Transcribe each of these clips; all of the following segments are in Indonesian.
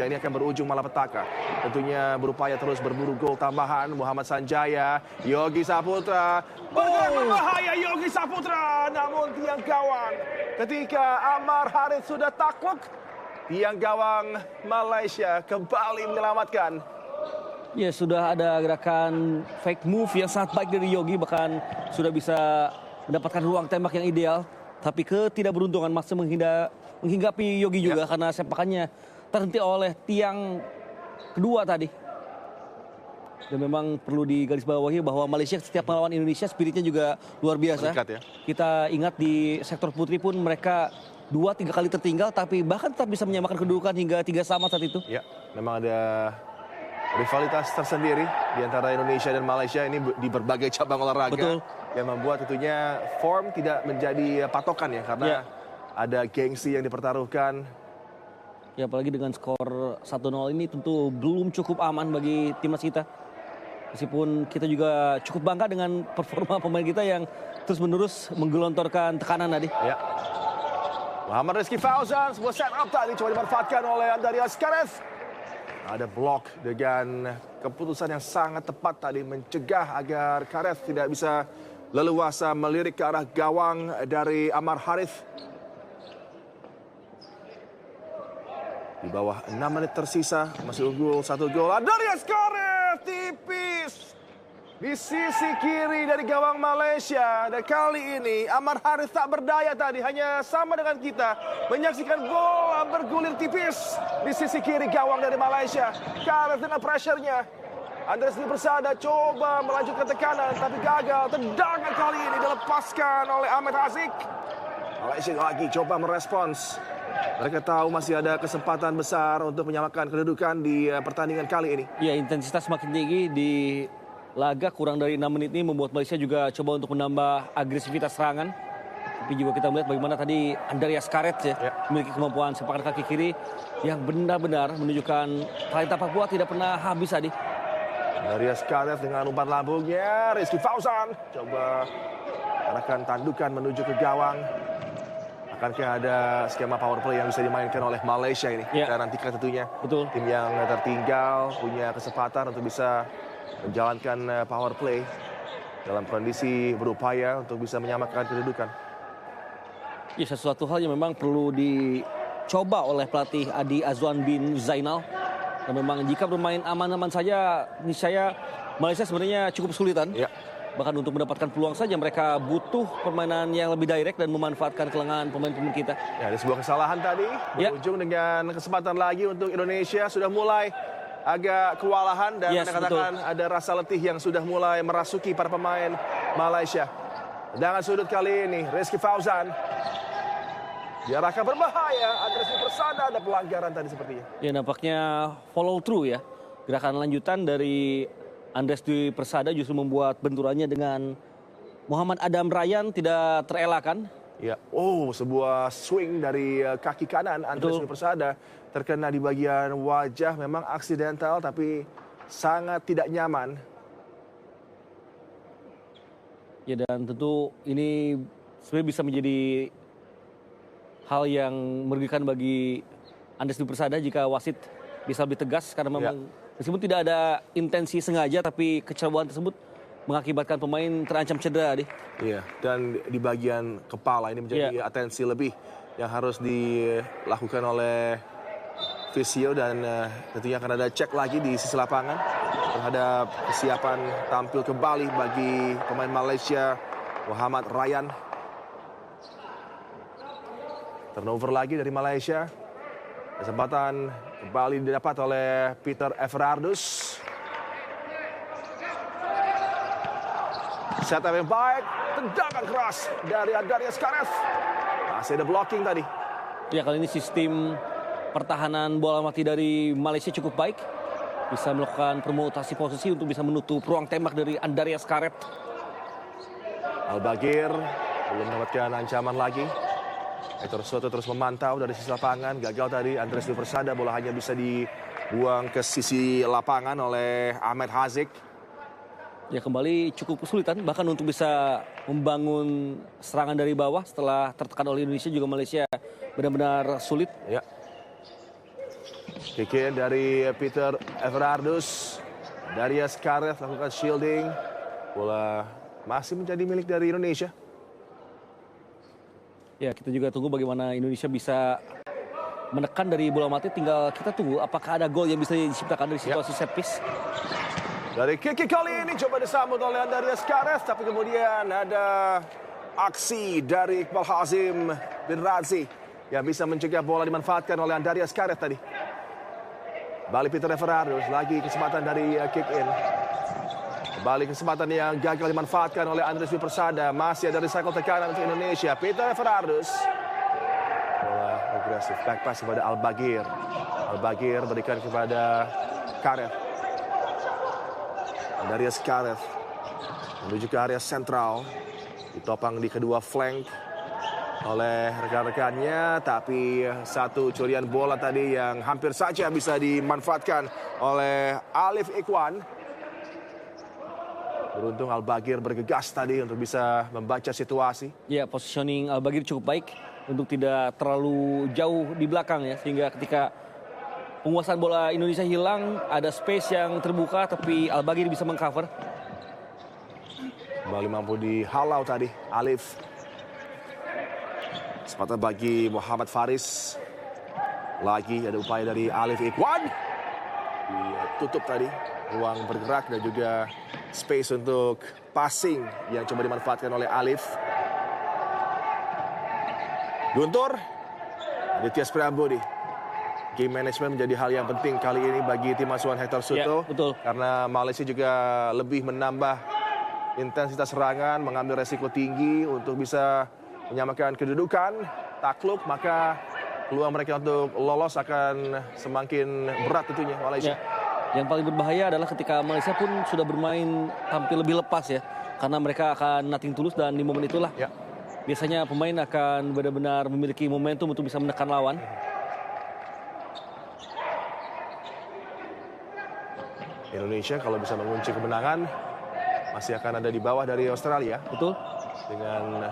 Malaysia ini akan berujung malapetaka. Tentunya berupaya terus berburu gol tambahan. Muhammad Sanjaya, Yogi Saputra. Berbahaya Yogi Saputra. Namun tiang gawang ketika Amar Harith sudah takluk, tiang gawang Malaysia kembali menyelamatkan. Ya, sudah ada gerakan fake move yang sangat baik dari Yogi, bahkan sudah bisa mendapatkan ruang tembak yang ideal. Tapi ketidakberuntungan masih menghinggapi Yogi juga karena sepakannya terhenti oleh tiang kedua tadi. Dan memang perlu digarisbawahi bahwa Malaysia setiap melawan Indonesia spiritnya juga luar biasa. Meningkat, ya. Kita ingat di sektor putri pun mereka 2-3 kali tertinggal, tapi bahkan tetap bisa menyamakan kedudukan hingga 3 sama saat itu. Ya, memang ada rivalitas tersendiri di antara Indonesia dan Malaysia ini di berbagai cabang olahraga. Betul. Yang membuat tentunya form tidak menjadi patokan ya, karena ada gengsi yang dipertaruhkan. Ya, apalagi dengan skor 1-0 ini tentu belum cukup aman bagi timnas kita. Meskipun kita juga cukup bangga dengan performa pemain kita yang terus-menerus menggelontorkan tekanan tadi. Ya. Muhammad Rizky Fauzan, sebuah set up tadi coba dimanfaatkan oleh Andarias Kareth. Ada blok dengan keputusan yang sangat tepat tadi mencegah agar Kareth tidak bisa leluasa melirik ke arah gawang dari Amar Harith. Di bawah 6 menit tersisa, masih unggul 1 gol. Andarias Kareth tipis di sisi kiri dari gawang Malaysia. Dan kali ini Amar Harith tak berdaya tadi, hanya sama dengan kita menyaksikan bola bergulir tipis di sisi kiri gawang dari Malaysia. Kareth dengan pressure-nya. Andreas Dwi Persada coba melanjutkan tekanan tapi gagal. Tendangan kali ini dilepaskan oleh Ahmed Haziq. Malaysia lagi coba merespons. Mereka tahu masih ada kesempatan besar untuk menyamakan kedudukan di pertandingan kali ini. Ya, intensitas semakin tinggi di laga kurang dari 6 menit ini membuat Malaysia juga coba untuk menambah agresivitas serangan. Tapi juga kita melihat bagaimana tadi Andarias Kareth memiliki kemampuan sepakan kaki kiri yang benar-benar menunjukkan talenta Papua tidak pernah habis tadi. Andarias Kareth dengan umpan lambungnya, Rizky Fauzan coba arahkan tandukan menuju ke gawang. Akankah ada skema power play yang bisa dimainkan oleh Malaysia ini? Kita nantikan tentunya. Betul. Tim yang tertinggal punya kesempatan untuk bisa menjalankan power play dalam kondisi berupaya untuk bisa menyamakan kedudukan. Ya, sesuatu hal yang memang perlu dicoba oleh pelatih Adi Azwan bin Zainal. Dan memang jika bermain aman-aman saja, niscaya Malaysia sebenarnya cukup kesulitan. Ya. Bahkan untuk mendapatkan peluang saja mereka butuh permainan yang lebih direct dan memanfaatkan kelengahan pemain-pemain kita. Ya, ada sebuah kesalahan tadi berujung dengan kesempatan lagi untuk Indonesia. Sudah mulai agak kewalahan dan katakan ada rasa letih yang sudah mulai merasuki para pemain Malaysia. Tendangan sudut kali ini Rizky Fauzan diarahkan berbahaya. Andreas Dwi Persada, ada pelanggaran tadi sepertinya. Ya, nampaknya follow through ya. Gerakan lanjutan dari Andreas Dwi Persada justru membuat benturannya dengan Muhammad Adam Rayyan tidak terelakkan. Ya, sebuah swing dari kaki kanan Andreas Dwi Persada terkena di bagian wajah, memang aksidental tapi sangat tidak nyaman. Ya, dan tentu ini sebenarnya bisa menjadi hal yang merugikan bagi Andreas Dwi Persada jika wasit bisa lebih tegas karena memang meskipun tidak ada intensi sengaja tapi kecerobohan tersebut mengakibatkan pemain terancam cedera. Iya, dan di bagian kepala ini menjadi atensi lebih yang harus dilakukan oleh fisio dan tentunya akan ada cek lagi di sisi lapangan terhadap kesiapan tampil kembali bagi pemain Malaysia Muhammad Rayyan. Turnover lagi dari Malaysia. Kesempatan kembali didapat oleh Peter Everardus. Setup yang baik, tendangan keras dari Andarias Kareth. Masih ada blocking tadi. Ya, kali ini sistem pertahanan bola mati dari Malaysia cukup baik. Bisa melakukan permutasi posisi untuk bisa menutup ruang tembak dari Andarias Kareth. Al-Bagir belum mendapatkan ancaman lagi. Hector Soto terus memantau dari sisi lapangan. Gagal tadi Andreas Dwi Persada, bola hanya bisa dibuang ke sisi lapangan oleh Ahmed Haziq. Ya, kembali cukup kesulitan bahkan untuk bisa membangun serangan dari bawah setelah tertekan oleh Indonesia juga Malaysia benar-benar sulit. Ya. Kick in dari Peter Everardus. Darius Gareth lakukan shielding. Bola masih menjadi milik dari Indonesia. Ya, kita juga tunggu bagaimana Indonesia bisa menekan dari bola mati. Tinggal kita tunggu apakah ada gol yang bisa diciptakan dari situasi set piece. Dari kick kali ini coba disambut oleh Darius Gareth, tapi kemudian ada aksi dari Iqbal Hazim bin Razi yang bisa mencegah bola dimanfaatkan oleh Darius Gareth tadi. Balik Peter Everardus, lagi kesempatan dari kick in. Balik kesempatan yang gagal dimanfaatkan oleh Andres Dwi Persada. Masih ada recycle tekanan untuk Indonesia. Peter Everardus. Bola agresif, back pass kepada Al-Baghir. Al-Baghir berikan kepada Gareth. Darius Gareth menuju ke area sentral. Ditopang di kedua flank oleh rekan-rekannya, tapi satu curian bola tadi yang hampir saja bisa dimanfaatkan oleh Alif Ikhwan. Beruntung Al-Baghir bergegas tadi untuk bisa membaca situasi. Ya, positioning Al-Baghir cukup baik untuk tidak terlalu jauh di belakang ya, sehingga ketika penguasaan bola Indonesia hilang, ada space yang terbuka tapi Al-Baghir bisa mengcover. Kembali mampu dihalau tadi Alif. Kesempatan bagi Muhammad Faris. Lagi ada upaya dari Alif Ikhwan. Ditutup tadi ruang bergerak dan juga space untuk passing yang coba dimanfaatkan oleh Alif. Guntur, Aditya Priambudi. Game management menjadi hal yang penting kali ini bagi tim asuhan Hector Suto. Ya, betul. Karena Malaysia juga lebih menambah intensitas serangan, mengambil resiko tinggi untuk bisa menyamakan kedudukan. Takluk, maka peluang mereka untuk lolos akan semakin berat tentunya Malaysia. Ya. Yang paling berbahaya adalah ketika Malaysia pun sudah bermain tampil lebih lepas ya. Karena mereka akan nothing tulus dan di momen itulah biasanya pemain akan benar-benar memiliki momentum untuk bisa menekan lawan. Indonesia kalau bisa mengunci kemenangan masih akan ada di bawah dari Australia. Betul. Dengan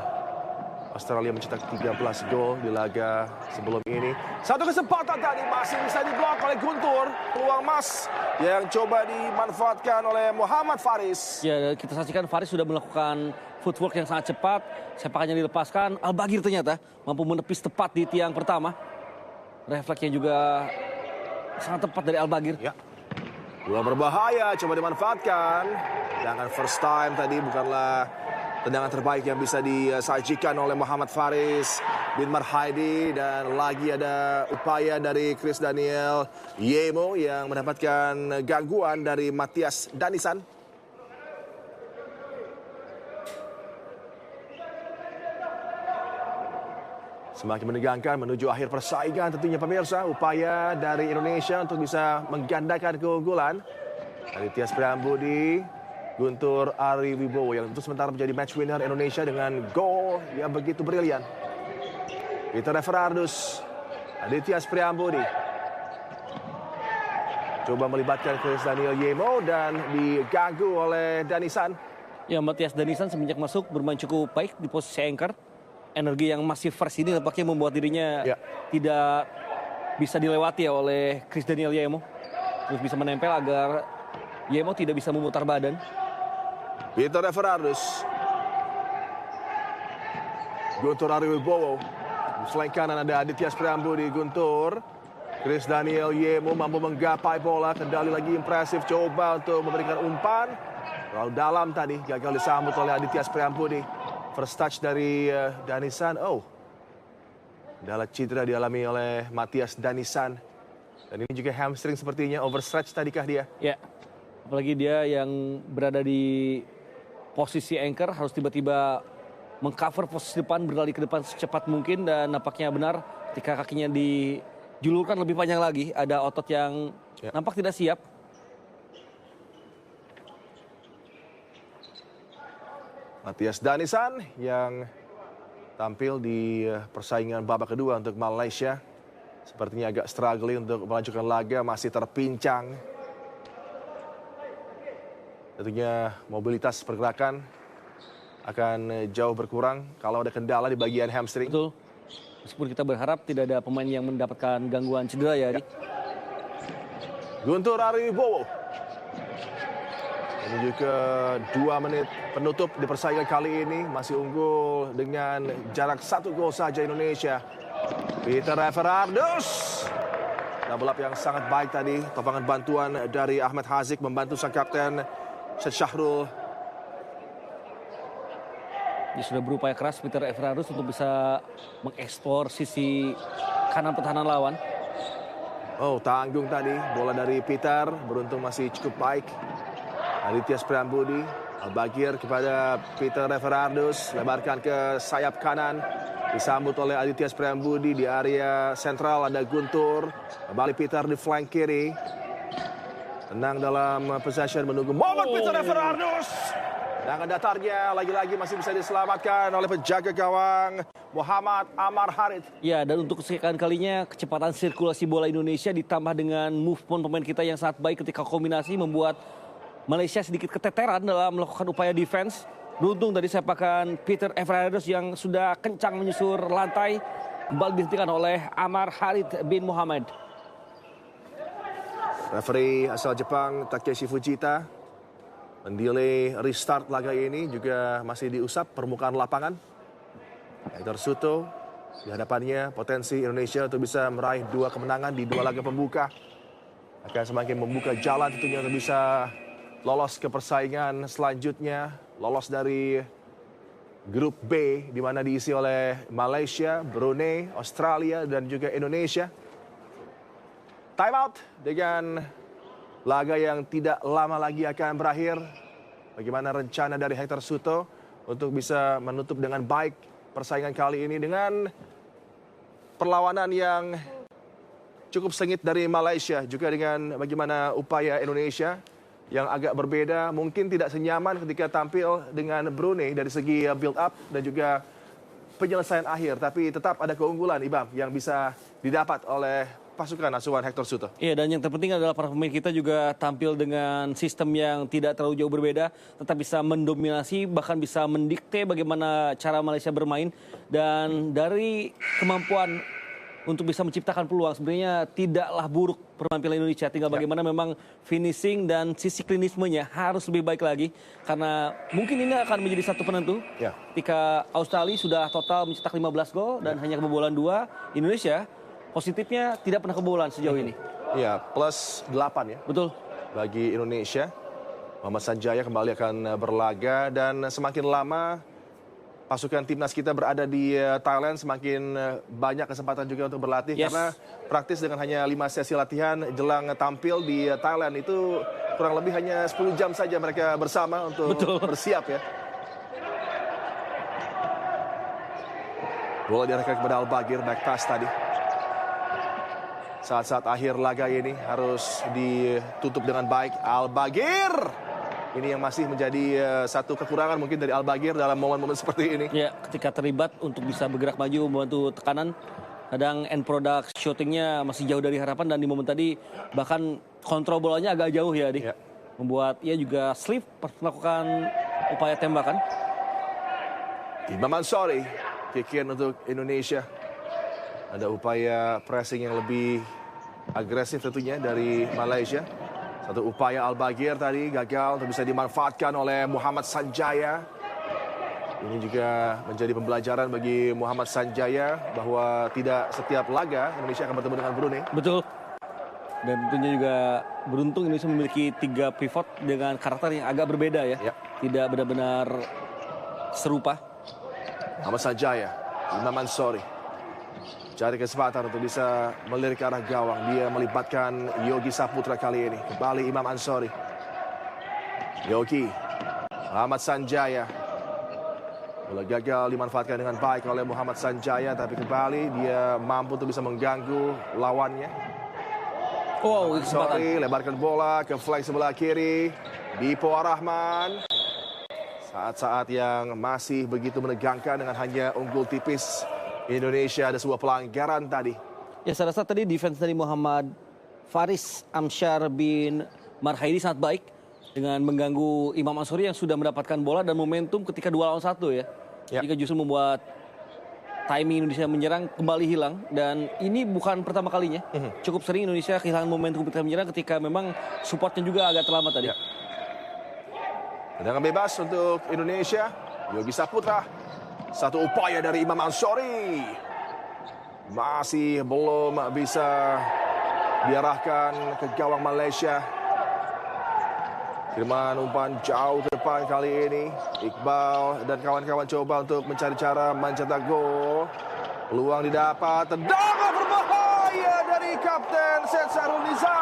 Australia mencetak 13 gol di laga sebelum ini. Satu kesempatan tadi masih bisa diblok oleh Guntur. Peluang emas yang coba dimanfaatkan oleh Muhammad Faris. Ya, kita saksikan Faris sudah melakukan footwork yang sangat cepat. Sepakannya dilepaskan. Al-Baghir ternyata mampu menepis tepat di tiang pertama. Refleksnya juga sangat tepat dari Al-Baghir. Ya. Bola berbahaya coba dimanfaatkan. Tendangan first time tadi bukanlah tendangan terbaik yang bisa disajikan oleh Muhammad Faris bin Marhaidi. Dan lagi ada upaya dari Chris Daniel Yemo yang mendapatkan gangguan dari Matias Danisan. Semakin menegangkan menuju akhir persaingan tentunya pemirsa. Upaya dari Indonesia untuk bisa menggandakan keunggulan. Aditya Priambudi, Guntur Ari Wibowo yang untuk sementara menjadi match winner Indonesia dengan gol yang begitu brilian. Peter Everardus, Aditya Priambudi. Coba melibatkan Chris Daniel Yemo dan diganggu oleh Danisan. Ya, Matias Danisan semenjak masuk bermain cukup baik di posisi anchor. Energi yang masih fresh ini tampaknya membuat dirinya tidak bisa dilewati ya oleh Chris Daniel Yemo. Terus bisa menempel agar Yemo tidak bisa memutar badan. Peter Everardus. Guntur Ari Wibowo. Selain kanan ada Aditya Priambudi. Guntur. Chris Daniel Yemo mampu menggapai bola. Kendali lagi impresif. Coba untuk memberikan umpan. Terlalu dalam tadi. Gagal disambut oleh Aditya Priambudi. First touch dari Danisan. Kendala cedera dialami oleh Matias Danisan. Dan ini juga hamstring sepertinya. Overstretch tadikah dia? Ya. Apalagi dia yang berada di posisi anchor harus tiba-tiba mengcover posisi depan, berlari ke depan secepat mungkin. Dan nampaknya benar ketika kakinya dijulurkan lebih panjang lagi. Ada otot yang nampak tidak siap. Matias Danisan yang tampil di persaingan babak kedua untuk Malaysia. Sepertinya agak struggling untuk melanjutkan laga, masih terpincang. Tentunya mobilitas pergerakan akan jauh berkurang kalau ada kendala di bagian hamstring. Betul. Meskipun kita berharap tidak ada pemain yang mendapatkan gangguan cedera ya. Guntur Aribowo. Menuju ke 2 menit penutup di persaingan kali ini. Masih unggul dengan jarak 1 gol saja Indonesia. Peter Everardus. Double up yang sangat baik tadi. Topangan bantuan dari Ahmed Hazik membantu sang kapten Syed Syahrul. Dia sudah berupaya keras Peter Everardus untuk bisa mengeksplor sisi kanan pertahanan lawan. Oh, tanggung tadi. Bola dari Peter. Beruntung masih cukup baik. Aditya Priambudi. Al-Bagir kepada Peter Everardus. Lebarkan ke sayap kanan. Disambut oleh Aditya Priambudi. Di area sentral ada Guntur. Kembali Peter di flank kiri. Tenang dalam possession menunggu momen Peter Everardus. Dengan datarnya lagi-lagi masih bisa diselamatkan oleh penjaga gawang Muhammad Amar Harit. Ya, dan untuk kesekian kalinya kecepatan sirkulasi bola Indonesia ditambah dengan movement pemain kita yang sangat baik ketika kombinasi membuat Malaysia sedikit keteteran dalam melakukan upaya defense. Beruntung dari sepakan Peter Everardus yang sudah kencang menyusur lantai kembali dihentikan oleh Amar Harit bin Muhammad. Referee asal Jepang Takeshi Fujita mendelay restart laga ini, juga masih diusap permukaan lapangan. Hector Suto di hadapannya, potensi Indonesia untuk bisa meraih 2 kemenangan di 2 laga pembuka akan semakin membuka jalan tentunya untuk bisa lolos ke persaingan selanjutnya, lolos dari grup B di mana diisi oleh Malaysia, Brunei, Australia dan juga Indonesia. Time out dengan laga yang tidak lama lagi akan berakhir. Bagaimana rencana dari Hector Suto untuk bisa menutup dengan baik persaingan kali ini dengan perlawanan yang cukup sengit dari Malaysia, juga dengan bagaimana upaya Indonesia yang agak berbeda, mungkin tidak senyaman ketika tampil dengan Brunei dari segi build up dan juga penyelesaian akhir, tapi tetap ada keunggulan Ibam yang bisa didapat oleh pasukan asuhan Hector Suto. Iya, dan yang terpenting adalah para pemain kita juga tampil dengan sistem yang tidak terlalu jauh berbeda, tetap bisa mendominasi, bahkan bisa mendikte bagaimana cara Malaysia bermain. Dan dari kemampuan untuk bisa menciptakan peluang, sebenarnya tidaklah buruk penampilan Indonesia. Tinggal bagaimana memang finishing dan sisi klinismenya harus lebih baik lagi. Karena mungkin ini akan menjadi satu penentu. Ketika Australia sudah total mencetak 15 gol dan hanya kebobolan 2, Indonesia positifnya tidak pernah kebobolan sejauh ini. Iya, plus 8 ya. Betul. Bagi Indonesia. Muhammad Sanjaya kembali akan berlaga dan semakin lama pasukan timnas kita berada di Thailand, semakin banyak kesempatan juga untuk berlatih. Karena praktis dengan hanya 5 sesi latihan jelang tampil di Thailand itu kurang lebih hanya 10 jam saja mereka bersama untuk bersiap ya. Bola diarahkan kepada Al-Bagir, back pass tadi. Saat-saat akhir laga ini harus ditutup dengan baik. Al-Bagir! Ini yang masih menjadi satu kekurangan mungkin dari Al-Bagir dalam momen-momen seperti ini. Ya, ketika terlibat untuk bisa bergerak maju membantu tekanan, kadang end product shootingnya masih jauh dari harapan, dan di momen tadi bahkan kontrol bolanya agak jauh ya, Adi. Membuat ia juga slip melakukan upaya tembakan. Imam Ansori, kick in untuk Indonesia. Ada upaya pressing yang lebih agresif tentunya dari Malaysia. Satu upaya Al-Bagir tadi gagal untuk bisa dimanfaatkan oleh Muhammad Sanjaya. Ini juga menjadi pembelajaran bagi Muhammad Sanjaya bahwa tidak setiap laga Indonesia akan bertemu dengan Brunei. Betul. Dan tentunya juga beruntung Indonesia memiliki 3 pivot dengan karakter yang agak berbeda ya. Tidak benar-benar serupa. Muhammad Sanjaya, Imam Ansori. Cari kesempatan untuk bisa melirik ke arah gawang. Dia melibatkan Yogi Saputra kali ini. Kembali Imam Ansori. Yogi. Muhammad Sanjaya. Bola gagal dimanfaatkan dengan baik oleh Muhammad Sanjaya. Tapi kembali dia mampu untuk bisa mengganggu lawannya. Wow, Ansori lebarkan bola ke flank sebelah kiri. Dipo Rahman. Saat-saat yang masih begitu menegangkan dengan hanya unggul tipis. Indonesia, ada sebuah pelanggaran tadi. Ya, saya rasa tadi defense dari Muhammad Faris Amsyar bin Marhaidi sangat baik dengan mengganggu Imam Ansori yang sudah mendapatkan bola dan momentum ketika 2 lawan 1 ya. Jika justru membuat timing Indonesia menyerang kembali hilang. Dan ini bukan pertama kalinya. Cukup sering Indonesia kehilangan momentum ketika menyerang ketika memang supportnya juga agak terlambat tadi. Ya. Tendangan bebas untuk Indonesia. Yogi Saputra. Satu upaya dari Imam Ansori. Masih belum bisa diarahkan ke gawang Malaysia. Kiriman umpan jauh ke depan kali ini. Iqbal dan kawan-kawan coba untuk mencari cara mencetak gol. Peluang didapat. Tendangan berbahaya dari Kapten Seth Sarunisa.